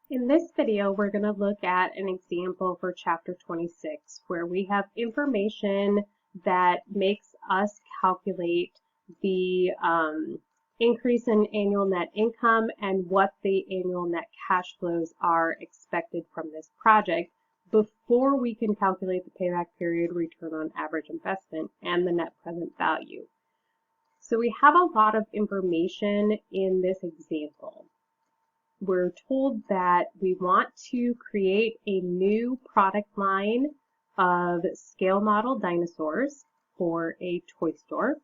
In this video, we're going to look at an example for Chapter 26, where we have information that makes us calculate the increase in annual net income and what the annual net cash flows are expected from this project before we can calculate the payback period, return on average investment, and the net present value. So we have a lot of information in this example. We're told that we want to create a new product line of scale model dinosaurs for a toy store.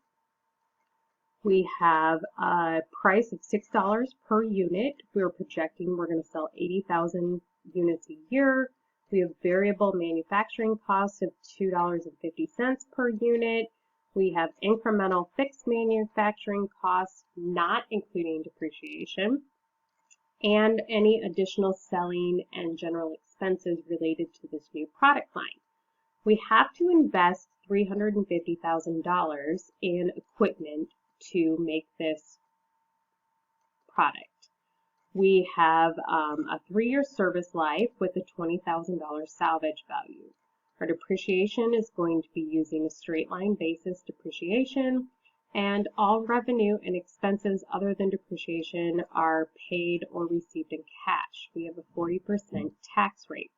We have a price of $6 per unit. We're projecting we're going to sell 80,000 units a year. We have variable manufacturing costs of $2.50 per unit. We have incremental fixed manufacturing costs, not including depreciation, and any additional selling and general expenses related to this new product line. We have to invest $350,000 in equipment to make this product. We have a 3-year service life with a $20,000 salvage value. Our depreciation is going to be using a straight line basis depreciation, and all revenue and expenses other than depreciation are paid or received in cash. We have a 40% tax rate.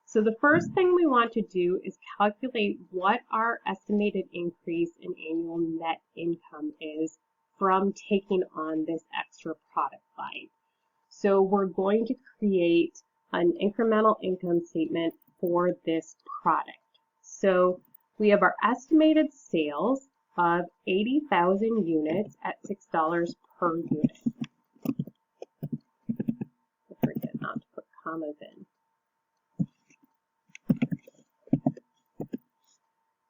So the first thing we want to do is calculate what our estimated increase in annual net income is from taking on this extra product line. So we're going to create an incremental income statement for this product. So we have our estimated sales of 80,000 units at $6 per unit. I forget not to put commas in.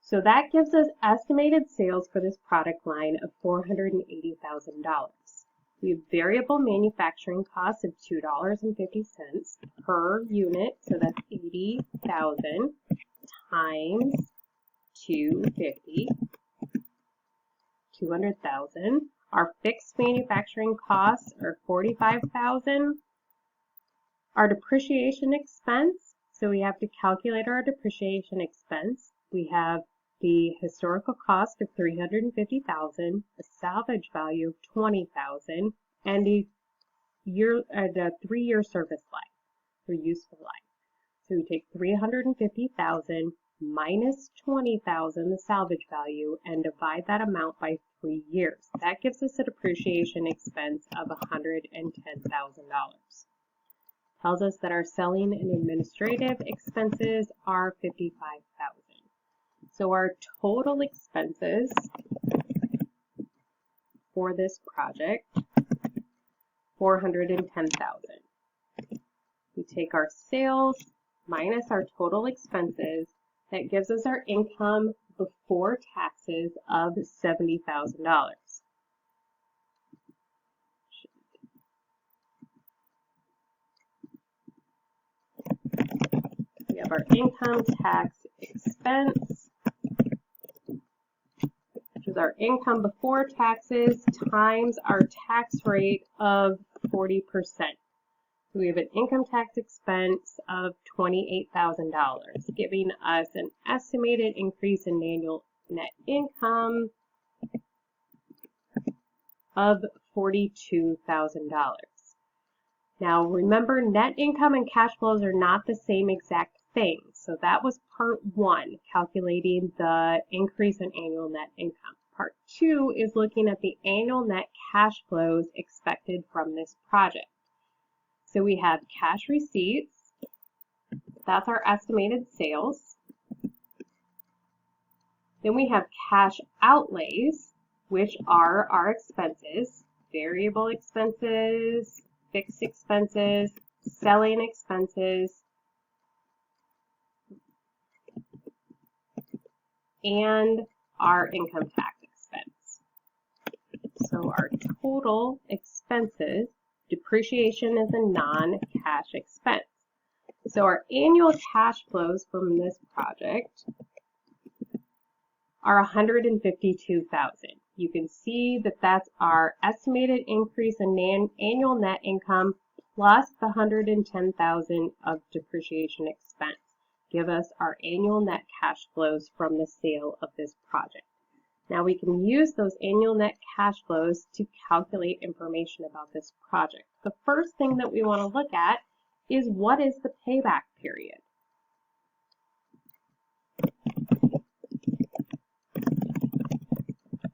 So that gives us estimated sales for this product line of $480,000. We have variable manufacturing costs of $2.50 per unit, so that's 80,000 times 250. 200,000. Our fixed manufacturing costs are 45,000. Our depreciation expense, so we have to calculate our depreciation expense. We have the historical cost of 350,000, a salvage value of 20,000, and the 3-year service life or useful life. So we take 350,000 minus 20,000, the salvage value, and divide that amount by 3 years. That gives us a depreciation expense of $110,000. Tells us that our selling and administrative expenses are $55,000. So our total expenses for this project, $410,000. We take our sales minus our total expenses. That gives us our income before taxes of $70,000. We have our income tax expense, which is our income before taxes times our tax rate of 40%. We have an income tax expense of $28,000, giving us an estimated increase in annual net income of $42,000. Now remember, net income and cash flows are not the same exact thing. So that was part 1, calculating the increase in annual net income. Part 2 is looking at the annual net cash flows expected from this project. So we have cash receipts, that's our estimated sales. Then we have cash outlays, which are our expenses, variable expenses, fixed expenses, selling expenses, and our income tax expense. So our total expenses, depreciation is a non-cash expense. So our annual cash flows from this project are $152,000. You can see that that's our estimated increase in annual net income plus the $110,000 of depreciation expense give us our annual net cash flows from the sale of this project. Now we can use those annual net cash flows to calculate information about this project. The first thing that we want to look at is what is the payback period?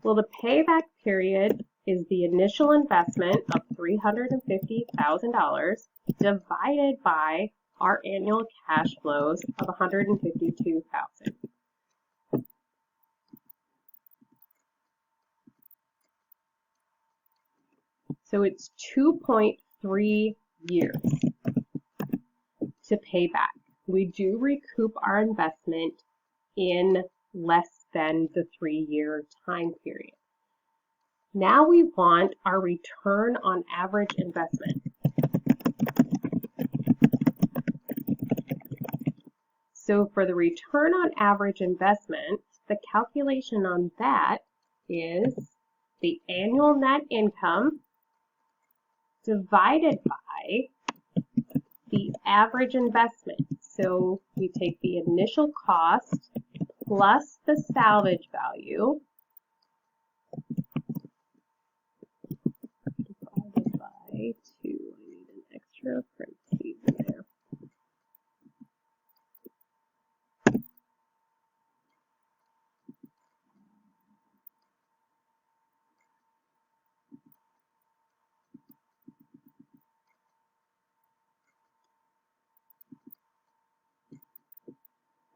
Well, the payback period is the initial investment of $350,000 divided by our annual cash flows of $152,000. So it's 2.3 years to pay back. We do recoup our investment in less than the 3-year time period. Now we want our return on average investment. So for the return on average investment, the calculation on that is the annual net income divided by the average investment. So we take the initial cost plus the salvage value divided by 2. I need an extra parentheses in there.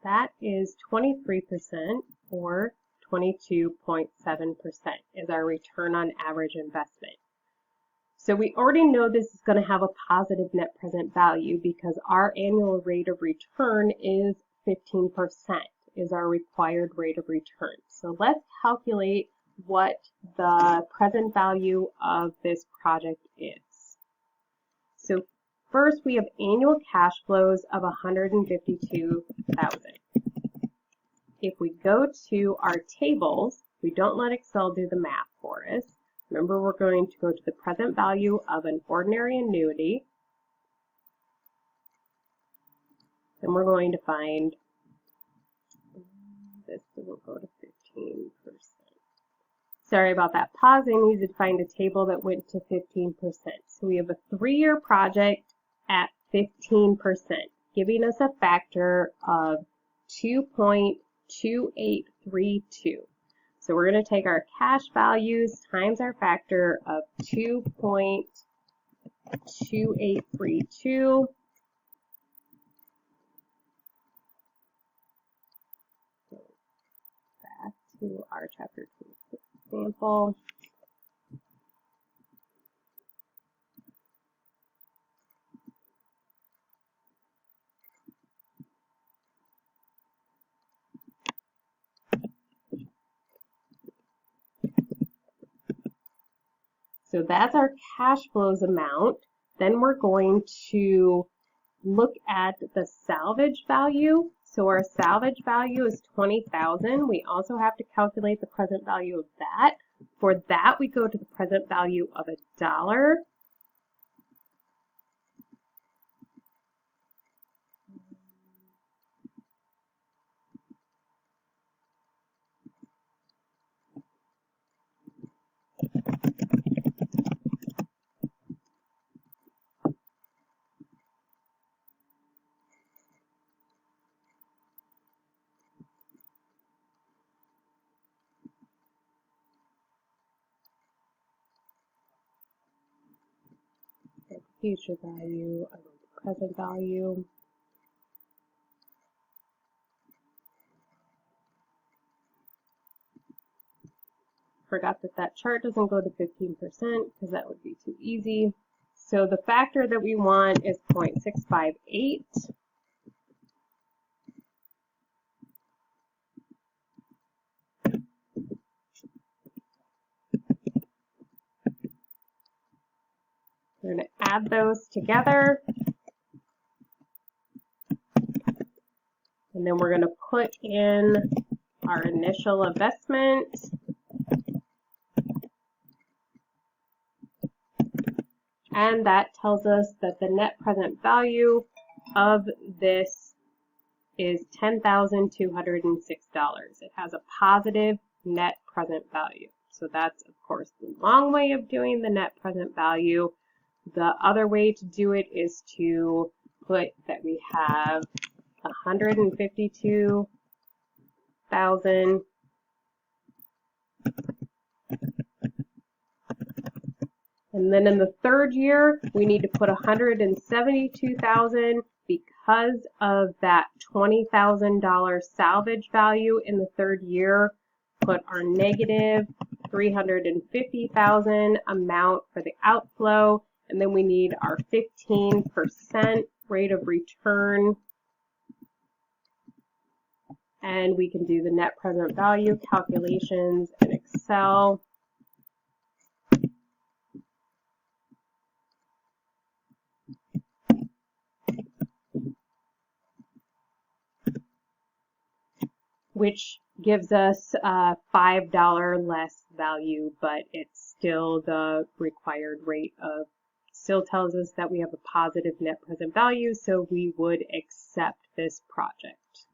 That is 23% or 22.7% is our return on average investment. So we already know this is going to have a positive net present value because our annual rate of return is 15%, is our required rate of return. So let's calculate what the present value of this project is. So first, we have annual cash flows of $152,000. If we go to our tables, we don't let Excel do the math for us. Remember, we're going to go to the present value of an ordinary annuity, and we're going to find this, so we'll go to 15%. Sorry about that pause. I needed to find a table that went to 15%. So we have a 3-year project at 15%, giving us a factor of 2.2832. So we're going to take our cash values times our factor of 2.2832. Back to our chapter 26 example. So that's our cash flows amount. Then we're going to look at the salvage value. So our salvage value is $20,000. We also have to calculate the present value of that. For that, we go to the present value of $1. Future value, I go to present value. Forgot that that chart doesn't go to 15% because that would be too easy. So the factor that we want is 0.658. We're going to add those together. And then we're going to put in our initial investment, And that tells us that the net present value of this is $10,206. It has a positive net present value. So that's, of course, the long way of doing the net present value. The other way to do it is to put that we have 152,000 and then in the third year we need to put 172,000 because of that $20,000 salvage value in the third year. Put our negative 350,000 amount for the outflow, and then we need our 15% rate of return, and we can do the net present value calculations in Excel. Which gives us a $5 less value, but it's still the required rate of, still tells us that we have a positive net present value, so we would accept this project.